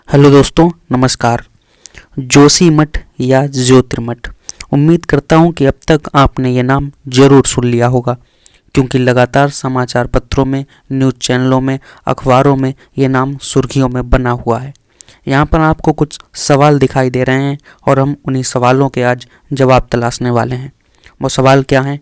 Hello दोस्तों, नमस्कार। जोशीमठ या ज्योतिर्मठ, उम्मीद करता हूं कि अब तक आपने ये नाम जरूर सुन लिया होगा, क्योंकि लगातार समाचार पत्रों में, न्यूज़ चैनलों में, अखबारों में ये नाम सुर्खियों में बना हुआ है। यहाँ पर आपको कुछ सवाल दिखाई दे रहे हैं और हम उन्हीं सवालों के आज जवाब तलाशने वाले हैं। वो सवाल क्या हैं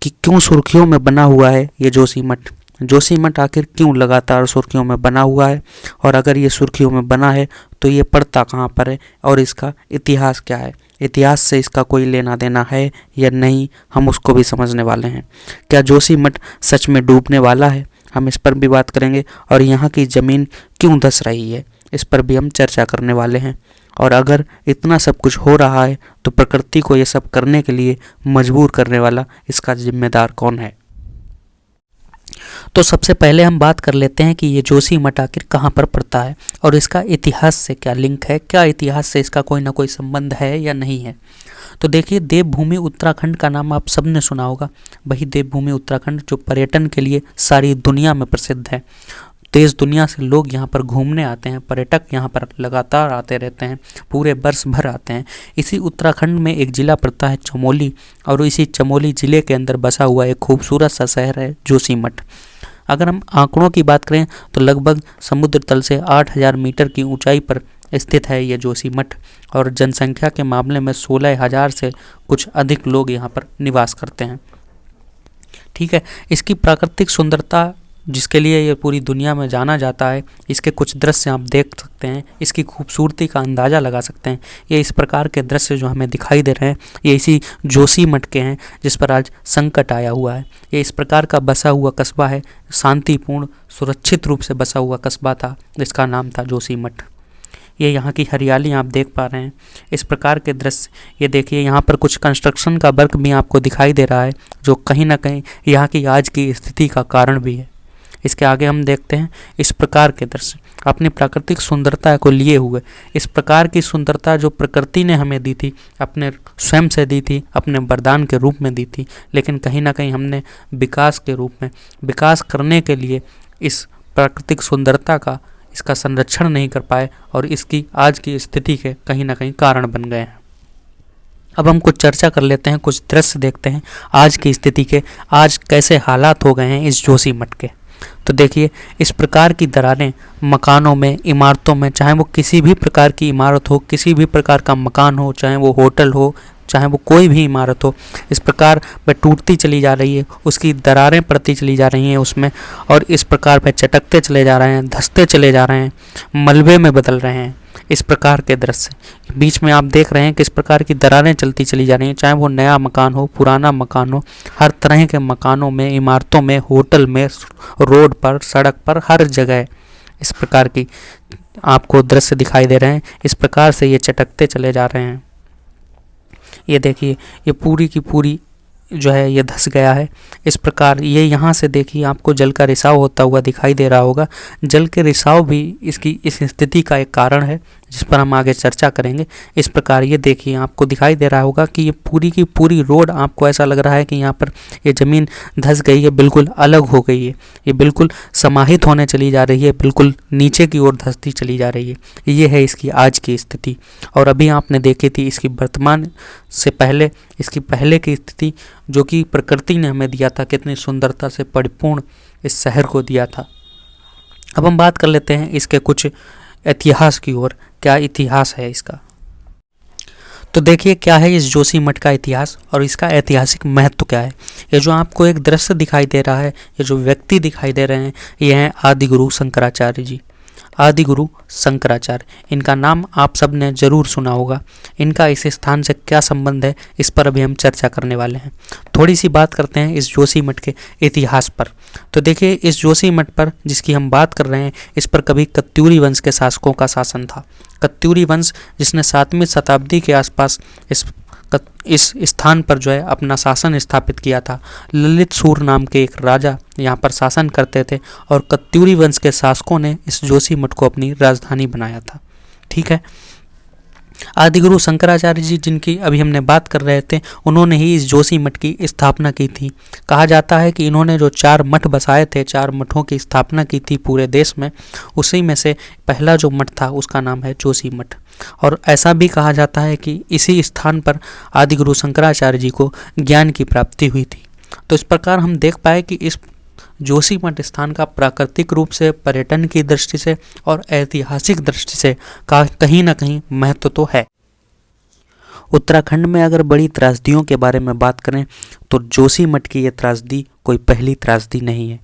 कि क्यों सुर्खियों में बना हुआ है ये जोशीमठ। जोशीमठ आखिर क्यों लगातार सुर्खियों में बना हुआ है, और अगर ये सुर्खियों में बना है तो ये पड़ता कहाँ पर है और इसका इतिहास क्या है। इतिहास से इसका कोई लेना देना है या नहीं, हम उसको भी समझने वाले हैं। क्या जोशीमठ सच में डूबने वाला है, हम इस पर भी बात करेंगे। और यहाँ की ज़मीन क्यों धंस रही है, इस पर भी हम चर्चा करने वाले हैं। और अगर इतना सब कुछ हो रहा है तो प्रकृति को ये सब करने के लिए मजबूर करने वाला, इसका जिम्मेदार कौन है। तो सबसे पहले हम बात कर लेते हैं कि ये जोशीमठ आखिर कहाँ पर पड़ता है और इसका इतिहास से क्या लिंक है, क्या इतिहास से इसका कोई ना कोई संबंध है या नहीं है। तो देखिए, देवभूमि उत्तराखंड का नाम आप सबने सुना होगा। वही देवभूमि उत्तराखंड जो पर्यटन के लिए सारी दुनिया में प्रसिद्ध है। देश दुनिया से लोग यहाँ पर घूमने आते हैं, पर्यटक यहाँ पर लगातार आते रहते हैं, पूरे वर्ष भर आते हैं। इसी उत्तराखंड में एक ज़िला पड़ता है चमोली, और इसी चमोली ज़िले के अंदर बसा हुआ एक खूबसूरत सा शहर है जोशीमठ। अगर हम आंकड़ों की बात करें तो लगभग समुद्र तल से 8,000 मीटर की ऊंचाई पर स्थित है ये जोशीमठ, और जनसंख्या के मामले में 16,000 से कुछ अधिक लोग यहाँ पर निवास करते हैं। ठीक है, इसकी प्राकृतिक सुंदरता जिसके लिए ये पूरी दुनिया में जाना जाता है, इसके कुछ दृश्य आप देख सकते हैं, इसकी खूबसूरती का अंदाज़ा लगा सकते हैं। ये इस प्रकार के दृश्य जो हमें दिखाई दे रहे हैं, ये इसी जोशीमठ के हैं जिस पर आज संकट आया हुआ है। ये इस प्रकार का बसा हुआ कस्बा है, शांतिपूर्ण सुरक्षित रूप से बसा हुआ कस्बा था, जिसका नाम था जोशीमठ। ये यहाँ की हरियाली आप देख पा रहे हैं, इस प्रकार के दृश्य। ये देखिए, यहाँ पर कुछ कंस्ट्रक्शन का वर्क भी आपको दिखाई दे रहा है, जो कहीं ना कहीं यहाँ की आज की स्थिति का कारण भी है। इसके आगे हम देखते हैं इस प्रकार के दृश्य अपनी प्राकृतिक सुंदरता को लिए हुए। इस प्रकार की सुंदरता जो प्रकृति ने हमें दी थी, अपने स्वयं से दी थी, अपने वरदान के रूप में दी थी, लेकिन कहीं ना कहीं हमने विकास के रूप में, विकास करने के लिए इस प्राकृतिक सुंदरता का, इसका संरक्षण नहीं कर पाए और इसकी आज की स्थिति के कहीं ना कहीं कारण बन गए हैं। अब हम कुछ चर्चा कर लेते हैं, कुछ दृश्य देखते हैं आज की स्थिति के, आज कैसे हालात हो गए हैं इस जोशीमठ के। तो देखिए, इस प्रकार की दरारें मकानों में, इमारतों में, चाहे वो किसी भी प्रकार की इमारत हो, किसी भी प्रकार का मकान हो, चाहे वो होटल हो, चाहे वो कोई भी इमारत हो, इस प्रकार वह टूटती चली जा रही है, उसकी दरारें पड़ती चली जा रही हैं उसमें, और इस प्रकार वह चटकते चले जा रहे हैं, धंसते चले जा रहे हैं, मलबे में बदल रहे हैं। इस प्रकार के दृश्य बीच में आप देख रहे हैं किस प्रकार की दरारें चलती चली जा रही हैं, चाहे वो नया मकान हो, पुराना मकान हो, हर तरह के मकानों में, इमारतों में, होटल में, रोड पर, सड़क पर, हर जगह इस प्रकार की आपको दृश्य दिखाई दे रहे हैं। इस प्रकार से ये चटकते चले जा रहे हैं। ये देखिए, ये पूरी की पूरी जो है ये धंस गया है। इस प्रकार ये यहाँ से देखिए, आपको जल का रिसाव होता हुआ दिखाई दे रहा होगा। जल के रिसाव भी इसकी इस स्थिति का एक कारण है, जिस पर हम आगे चर्चा करेंगे। इस प्रकार ये देखिए, आपको दिखाई दे रहा होगा कि ये पूरी की पूरी रोड, आपको ऐसा लग रहा है कि यहाँ पर ये ज़मीन धंस गई है, बिल्कुल अलग हो गई है, ये बिल्कुल समाहित होने चली जा रही है, बिल्कुल नीचे की ओर धंसती चली जा रही है। ये है इसकी आज की स्थिति। और अभी आपने देखी थी इसकी वर्तमान से पहले, इसकी पहले की स्थिति जो कि प्रकृति ने हमें दिया था, कितनी सुंदरता से परिपूर्ण इस शहर को दिया था। अब हम बात कर लेते हैं इसके कुछ इतिहास की ओर। क्या इतिहास है इसका, तो देखिए क्या है इस जोशीमठ का इतिहास और इसका ऐतिहासिक महत्व क्या है। ये जो आपको एक दृश्य दिखाई दे रहा है, ये जो व्यक्ति दिखाई दे रहे हैं, ये हैं आदिगुरु शंकराचार्य जी। आदिगुरु शंकराचार्य, इनका नाम आप सब ने जरूर सुना होगा। इनका इस स्थान से क्या संबंध है, इस पर अभी हम चर्चा करने वाले हैं। थोड़ी सी बात करते हैं इस जोशीमठ के इतिहास पर। तो देखिए, इस जोशीमठ पर जिसकी हम बात कर रहे हैं, इस पर कभी कत्यूरी वंश के शासकों का शासन था। कत्यूरी वंश जिसने 7वीं शताब्दी के आसपास इस स्थान पर जो है अपना शासन स्थापित किया था। ललित सूर नाम के एक राजा यहाँ पर शासन करते थे, और कत्यूरी वंश के शासकों ने इस जोशीमठ को अपनी राजधानी बनाया था। ठीक है, आदिगुरु शंकराचार्य जी, जिनकी अभी हमने बात कर रहे थे, उन्होंने ही इस जोशी मठ की स्थापना की थी। कहा जाता है कि इन्होंने जो 4 मठ बसाए थे, 4 मठों की स्थापना की थी पूरे देश में, उसी में से पहला जो मठ था उसका नाम है जोशी मठ। और ऐसा भी कहा जाता है कि इसी स्थान पर आदिगुरु शंकराचार्य जी को ज्ञान की प्राप्ति हुई थी। तो इस प्रकार हम देख पाए कि इस जोशी मठ स्थान का प्राकृतिक रूप से, पर्यटन की दृष्टि से और ऐतिहासिक दृष्टि से कहीं ना कहीं महत्व तो है। उत्तराखंड में अगर बड़ी त्रासदियों के बारे में बात करें तो जोशी मठ की ये त्रासदी कोई पहली त्रासदी नहीं है।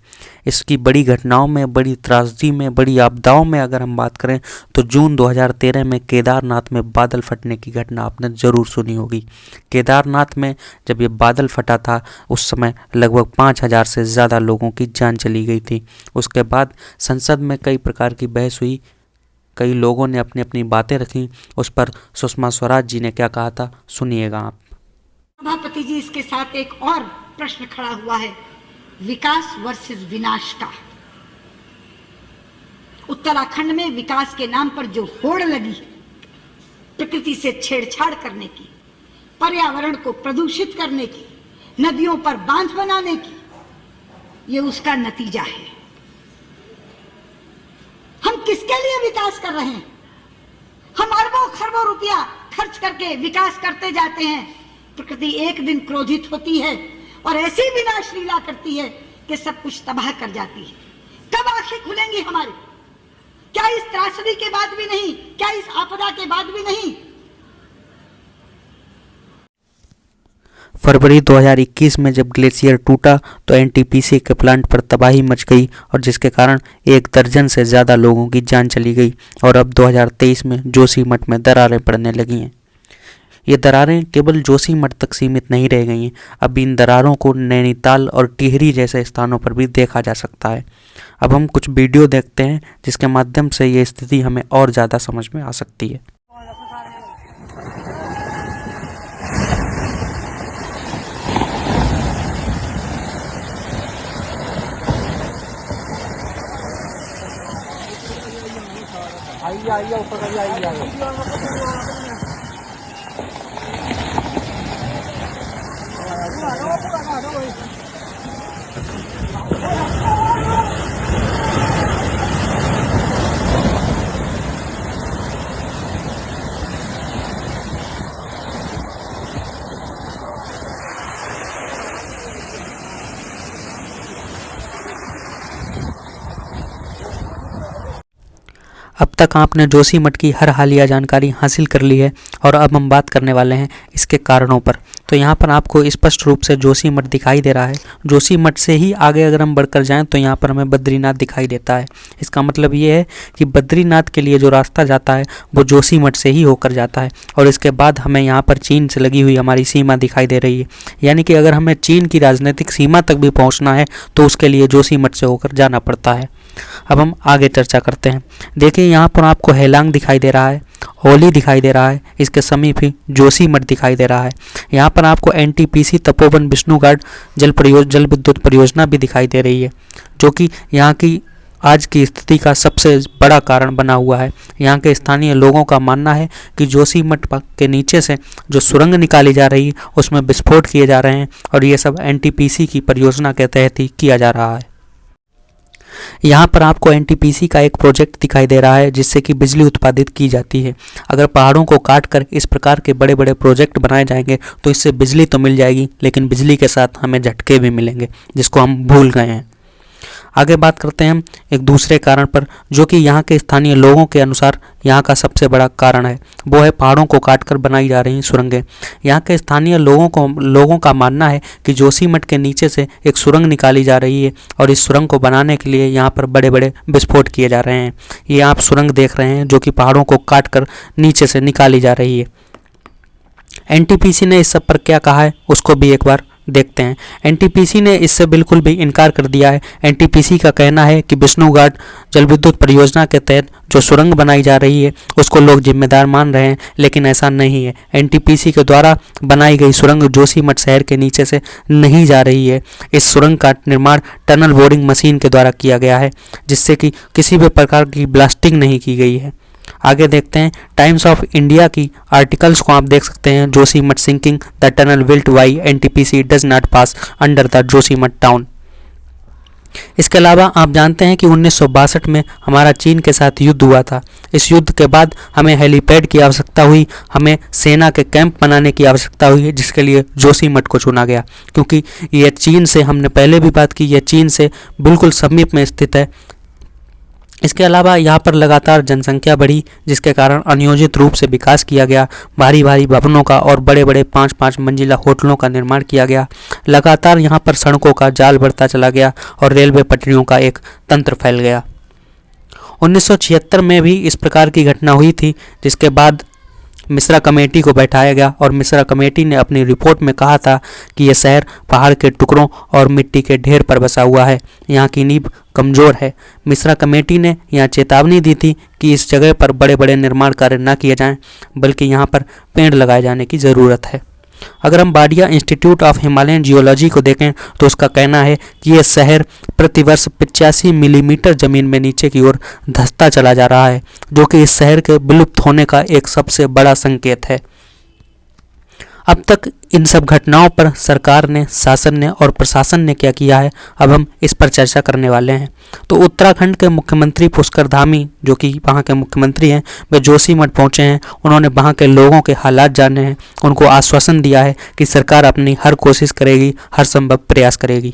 इसकी बड़ी घटनाओं में, बड़ी त्रासदी में, बड़ी आपदाओं में अगर हम बात करें तो जून 2013 में केदारनाथ में बादल फटने की घटना आपने ज़रूर सुनी होगी। केदारनाथ में जब ये बादल फटा था उस समय लगभग 5000 से ज़्यादा लोगों की जान चली गई थी। उसके बाद संसद में कई प्रकार की बहस हुई, कई लोगों ने अपनी अपनी बातें रखी। उस पर सुषमा स्वराज जी ने क्या कहा था, सुनिएगा आप। सभापति जी, इसके साथ एक और प्रश्न खड़ा हुआ है, विकास वर्सेस विनाश का। उत्तराखंड में विकास के नाम पर जो होड़ लगी है, प्रकृति से छेड़छाड़ करने की, पर्यावरण को प्रदूषित करने की, नदियों पर बांध बनाने की, ये उसका नतीजा है। हम किसके लिए विकास कर रहे हैं? हम अरबों खरबों रुपया खर्च करके विकास करते जाते हैं। प्रकृति एक दिन क्रोधित होती है और ऐसी विनाश लीला करती है कि सब कुछ तबाह कर जाती है। कब आंखें खुलेंगी हमारी? क्या इस त्रासदी के बाद भी नहीं? क्या इस आपदा के बाद भी नहीं? फरवरी 2021 में जब ग्लेशियर टूटा तो एनटीपीसी के प्लांट पर तबाही मच गई और जिसके कारण 1 दर्जन से ज़्यादा लोगों की जान चली गई। और अब 2023 में जोशी मठ में दरारें पड़ने लगी हैं। ये दरारें केवल जोशी मठ तक सीमित नहीं रह गई हैं, अब इन दरारों को नैनीताल और टिहरी जैसे स्थानों पर भी देखा जा सकता है। अब हम कुछ वीडियो देखते हैं जिसके माध्यम से ये स्थिति हमें और ज़्यादा समझ में आ सकती है। आइए ऊपर आइए। अब तक आपने जोशी मठ की हर हालिया जानकारी हासिल कर ली है और अब हम बात करने वाले हैं इसके कारणों पर। तो यहाँ पर आपको स्पष्ट रूप से जोशी मठ दिखाई दे रहा है। जोशी मठ से ही आगे अगर हम बढ़कर जाएं तो यहाँ पर हमें बद्रीनाथ दिखाई देता है। इसका मतलब ये है कि बद्रीनाथ के लिए जो रास्ता जाता है वो जोशी मठ से ही होकर जाता है। और इसके बाद हमें यहाँ पर चीन से लगी हुई हमारी सीमा दिखाई दे रही है, यानी कि अगर हमें चीन की राजनीतिक सीमा तक भी पहुँचना है तो उसके लिए जोशी मठ से होकर जाना पड़ता है। अब हम आगे चर्चा करते हैं। देखिए यहाँ पर आपको हेलांग दिखाई दे रहा है, होली दिखाई दे रहा है, इसके समीप ही जोशी मठ दिखाई दे रहा है। यहाँ पर आपको एनटीपीसी तपोवन विष्णुघाट जल विद्युत परियोजना भी दिखाई दे रही है, जो कि यहाँ की आज की स्थिति का सबसे बड़ा कारण बना हुआ है। यहाँ के स्थानीय लोगों का मानना है कि जोशी मठ के नीचे से जो सुरंग निकाली जा रही है उसमें विस्फोट किए जा रहे हैं और ये सब एनटीपीसी की परियोजना के तहत ही किया जा रहा है। यहाँ पर आपको एनटीपीसी का एक प्रोजेक्ट दिखाई दे रहा है जिससे कि बिजली उत्पादित की जाती है। अगर पहाड़ों को काटकर इस प्रकार के बड़े बड़े प्रोजेक्ट बनाए जाएंगे तो इससे बिजली तो मिल जाएगी, लेकिन बिजली के साथ हमें झटके भी मिलेंगे जिसको हम भूल गए हैं। आगे बात करते हैं हम एक दूसरे कारण पर, जो कि यहाँ के स्थानीय लोगों के अनुसार यहाँ का सबसे बड़ा कारण है। वो है पहाड़ों को काटकर बनाई जा रही सुरंगें। यहाँ के स्थानीय लोगों का मानना है कि जोशी मठ के नीचे से एक सुरंग निकाली जा रही है और इस सुरंग को बनाने के लिए यहाँ पर बड़े बड़े विस्फोट किए जा रहे हैं। ये आप सुरंग देख रहे हैं जो कि पहाड़ों को काटकर नीचे से निकाली जा रही है। एनटीपीसी ने इस सब पर क्या कहा है उसको भी एक बार देखते हैं। एनटीपीसी ने इससे बिल्कुल भी इनकार कर दिया है। एनटीपीसी का कहना है कि विष्णुघाट जल विद्युत परियोजना के तहत जो सुरंग बनाई जा रही है उसको लोग जिम्मेदार मान रहे हैं, लेकिन ऐसा नहीं है। एनटीपीसी के द्वारा बनाई गई सुरंग जोशी मठ शहर के नीचे से नहीं जा रही है। इस सुरंग का निर्माण टनल बोरिंग मशीन के द्वारा किया गया है, जिससे कि किसी भी प्रकार की ब्लास्टिंग नहीं की गई है। आगे देखते हैं टाइम्स ऑफ इंडिया की आर्टिकल्स को आप देख सकते हैं। Joshimath sinking, the tunnel built by NTPC does not pass under the Joshimath town. इसके अलावा आप जानते हैं कि 1962 में हमारा चीन के साथ युद्ध हुआ था। इस युद्ध के बाद हमें हेलीपैड की आवश्यकता हुई, हमें सेना के कैंप बनाने की आवश्यकता हुई, जिसके लिए जोशीमठ को चुना गया, क्योंकि यह चीन से, हमने पहले भी बात की, यह चीन से बिल्कुल समीप में स्थित है। इसके अलावा यहाँ पर लगातार जनसंख्या बढ़ी, जिसके कारण अनियोजित रूप से विकास किया गया। भारी भारी भवनों का और बड़े बड़े 5-5 मंजिला होटलों का निर्माण किया गया। लगातार यहाँ पर सड़कों का जाल बढ़ता चला गया और रेलवे पटरियों का एक तंत्र फैल गया। 1976 में भी इस प्रकार की घटना हुई थी, जिसके बाद मिश्रा कमेटी को बैठाया गया और मिश्रा कमेटी ने अपनी रिपोर्ट में कहा था कि यह शहर पहाड़ के टुकड़ों और मिट्टी के ढेर पर बसा हुआ है, यहाँ की नींव कमज़ोर है। मिश्रा कमेटी ने यहाँ चेतावनी दी थी कि इस जगह पर बड़े बड़े निर्माण कार्य न किए जाएं, बल्कि यहाँ पर पेड़ लगाए जाने की ज़रूरत है। अगर हम Wadia institute of Himalayan geology को देखें तो उसका कहना है कि यह शहर प्रतिवर्ष 85 मिलीमीटर ज़मीन में नीचे की ओर धंसता चला जा रहा है, जो कि इस शहर के विलुप्त होने का एक सबसे बड़ा संकेत है। अब तक इन सब घटनाओं पर सरकार ने, शासन ने और प्रशासन ने क्या किया है, अब हम इस पर चर्चा करने वाले हैं। तो उत्तराखंड के मुख्यमंत्री पुष्कर धामी, जो कि वहाँ के मुख्यमंत्री हैं, वे जोशीमठ पहुँचे हैं। उन्होंने वहाँ के लोगों के हालात जाने हैं, उनको आश्वासन दिया है कि सरकार अपनी हर कोशिश करेगी, हर संभव प्रयास करेगी।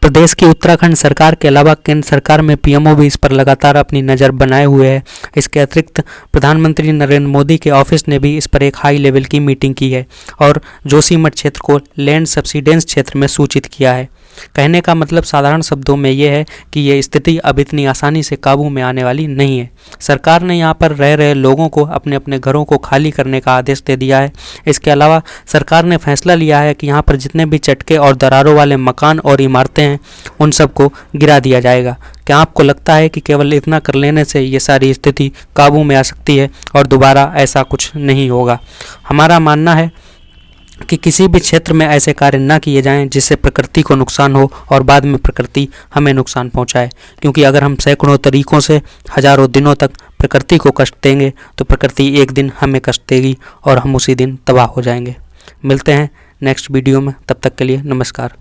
प्रदेश की उत्तराखंड सरकार के अलावा केंद्र सरकार में पीएमओ भी इस पर लगातार अपनी नज़र बनाए हुए है। इसके अतिरिक्त प्रधानमंत्री नरेंद्र मोदी के ऑफिस ने भी इस पर एक हाई लेवल की मीटिंग की है और जोशीमठ क्षेत्र को लैंड सब्सिडेंस क्षेत्र में सूचित किया है। कहने का मतलब साधारण शब्दों में ये है कि ये स्थिति अब इतनी आसानी से काबू में आने वाली नहीं है। सरकार ने यहाँ पर रह रहे लोगों को अपने अपने घरों को खाली करने का आदेश दे दिया है। इसके अलावा सरकार ने फैसला लिया है कि यहाँ पर जितने भी चटके और दरारों वाले मकान और इमारतें हैं, उन सबको गिरा दिया जाएगा। क्या आपको लगता है कि केवल इतना कर लेने से ये सारी स्थिति काबू में आ सकती है और दोबारा ऐसा कुछ नहीं होगा? हमारा मानना है कि किसी भी क्षेत्र में ऐसे कार्य न किए जाएं जिससे प्रकृति को नुकसान हो और बाद में प्रकृति हमें नुकसान पहुंचाए, क्योंकि अगर हम सैकड़ों तरीकों से हजारों दिनों तक प्रकृति को कष्ट देंगे तो प्रकृति एक दिन हमें कष्ट देगी और हम उसी दिन तबाह हो जाएंगे। मिलते हैं नेक्स्ट वीडियो में, तब तक के लिए नमस्कार।